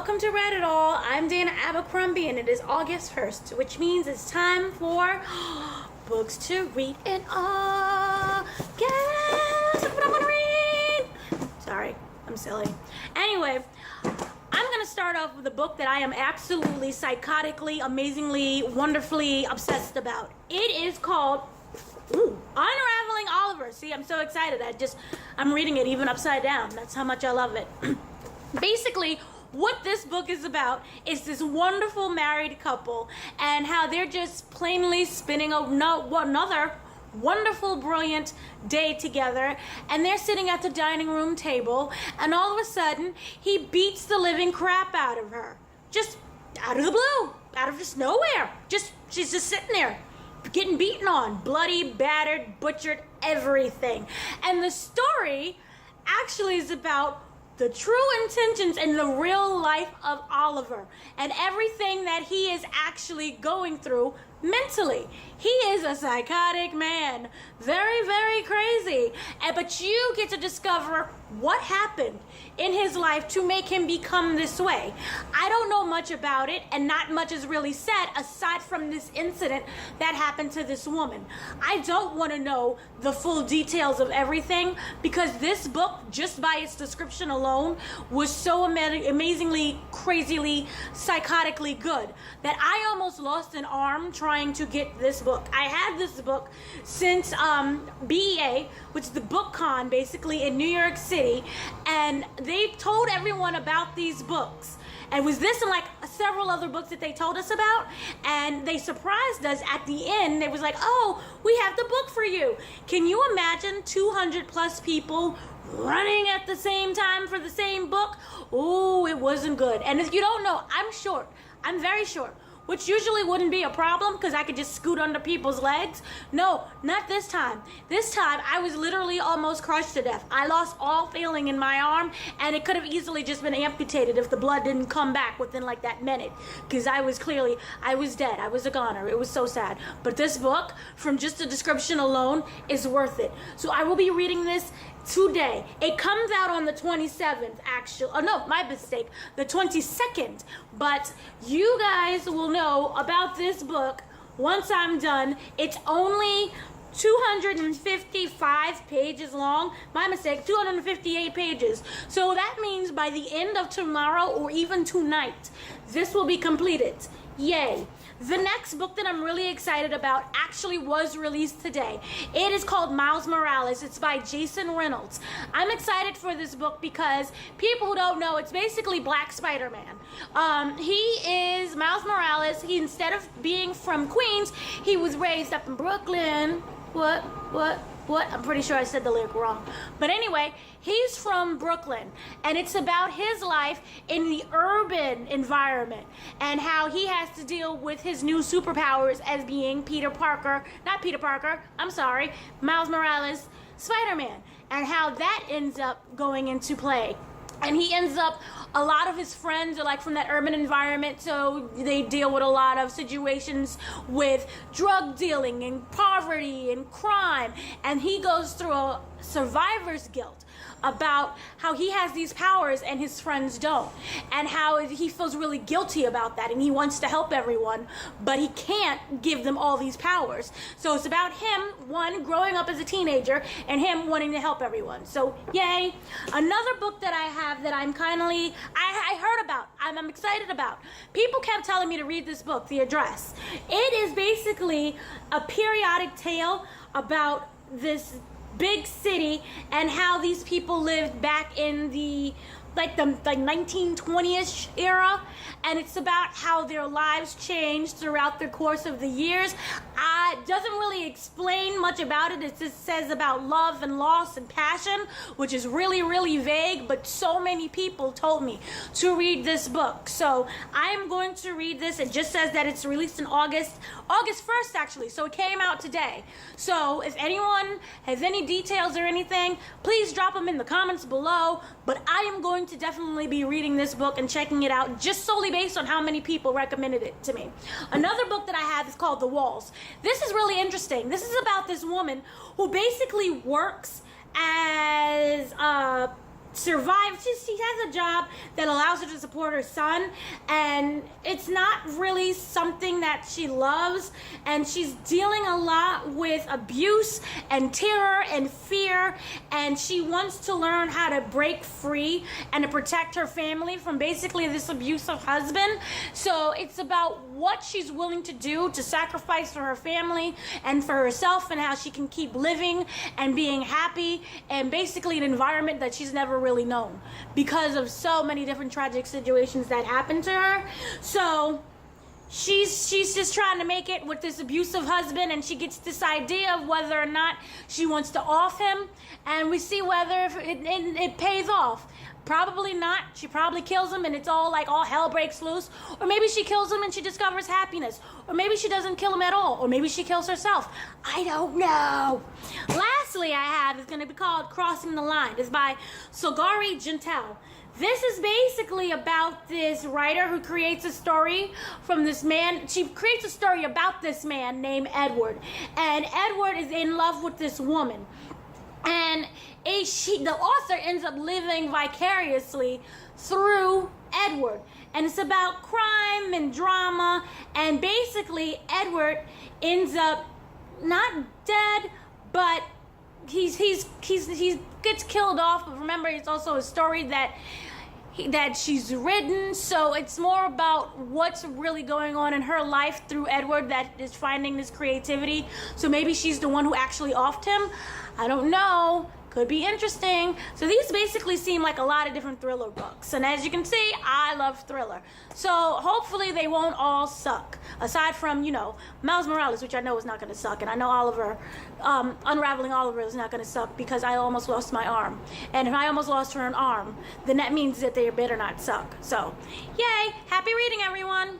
welcome to Read It All. I'm Dana Abercrombie and it is August 1st, which means it's time for books to read in August. Look what I'm gonna read. Sorry, I'm silly. Anyway, I'm gonna start off with a book that I am absolutely psychotically, amazingly, wonderfully obsessed about. It is called Unravelling Oliver. See, I'm so excited. I'm reading it even upside down. That's how much I love it. Basically, what this book is about is this wonderful married couple and how they're just plainly spending another wonderful, brilliant day together, and they're sitting at the dining room table, and all of a sudden, he beats the living crap out of her. Just out of the blue, out of just nowhere. She's just sitting there, getting beaten on, bloody, battered, butchered, everything. And the story actually is about the true intentions and the real life of Oliver and everything that he is actually going through mentally. He is a psychotic man, very, very crazy. But you get to discover what happened in his life to make him become this way. I don't know much about it, and not much is really said aside from this incident that happened to this woman. I don't want to know the full details of everything because this book, just by its description alone, was so amazingly, crazily, psychotically good that I almost lost an arm trying to get this book. I had this book since BEA, which is the book con basically in New York City, and they told everyone about these books. And it was this and like several other books that they told us about, and they surprised us at the end. They was like, oh, we have the book for you. Can you imagine 200 plus people running at the same time for the same book? Oh, it wasn't good. And if you don't know, I'm short. I'm very short, which usually wouldn't be a problem because I could just scoot under people's legs. No, not this time. This time, I was literally almost crushed to death. I lost all feeling in my arm, and it could have easily just been amputated if the blood didn't come back within like that minute, because I was dead. I was a goner. It was so sad. But this book, from just the description alone, is worth it. So I will be reading this today. It comes out on the 27th, actually. Oh no, my mistake. The 22nd. But you guys will know about this book once I'm done. It's only 255 pages long. My mistake, 258 pages. So that means by the end of tomorrow or even tonight, this will be completed. Yay. The next book that I'm really excited about actually was released today. It is called Miles Morales. It's by Jason Reynolds. I'm excited for this book because people who don't know, it's basically Black Spider-Man. He is Miles Morales. He, instead of being from Queens, he was raised up in Brooklyn. What? I'm pretty sure I said the lyric wrong. But anyway, he's from Brooklyn, and it's about his life in the urban environment and how he has to deal with his new superpowers as being Miles Morales, Spider-Man, and how that ends up going into play. And he ends up, a lot of his friends are like from that urban environment, so they deal with a lot of situations with drug dealing and poverty and crime. And he goes through a survivor's guilt about how he has these powers and his friends don't, and how he feels really guilty about that, and he wants to help everyone, but he can't give them all these powers. So it's about him, one, growing up as a teenager, and him wanting to help everyone. So yay. Another book that I have that I heard about, I'm excited about. People kept telling me to read this book, The Address. It is basically a periodic tale about this big city and how these people lived back in the 1920ish era, and it's about how their lives changed throughout the course of the years. It doesn't really explain much about it. It just says about love and loss and passion, which is really, really vague, but so many people told me to read this book. So I'm going to read this. It just says that it's released in August 1st actually, so it came out today. So if anyone has any details or anything, please drop them in the comments below. But I am going to definitely be reading this book and checking it out just solely based on how many people recommended it to me. Another book that I have is called The Walls. This is really interesting. This is about this woman who basically works as survive. She has a job that allows her to support her son, and it's not really something that she loves, and she's dealing a lot with abuse and terror and fear, and she wants to learn how to break free and to protect her family from basically this abusive husband. So it's about what she's willing to do to sacrifice for her family and for herself, and how she can keep living and being happy, and basically an environment that she's never really known because of so many different tragic situations that happened to her. So she's just trying to make it with this abusive husband, and she gets this idea of whether or not she wants to off him, and we see whether it pays off. Probably not. She probably kills him and it's all hell breaks loose. Or maybe she kills him and she discovers happiness. Or maybe she doesn't kill him at all. Or maybe she kills herself. I don't know. Lastly, I have is going to be called Crossing the Line. It's by Sogari Gentile. This is basically about this writer who creates a story from this man. She creates a story about this man named Edward. And Edward is in love with this woman. And the author ends up living vicariously through Edward. And it's about crime and drama. And basically, Edward ends up not dead, but he gets killed off. But remember, it's also a story that she's written, so it's more about what's really going on in her life through Edward that is finding this creativity. So maybe she's the one who actually offed him. I don't know. Could be interesting. So these basically seem like a lot of different thriller books. And as you can see, I love thriller. So hopefully they won't all suck. Aside from, Miles Morales, which I know is not going to suck. And I know Oliver, Unravelling Oliver is not going to suck because I almost lost my arm. And if I almost lost her an arm, then that means that they better not suck. So, yay. Happy reading, everyone.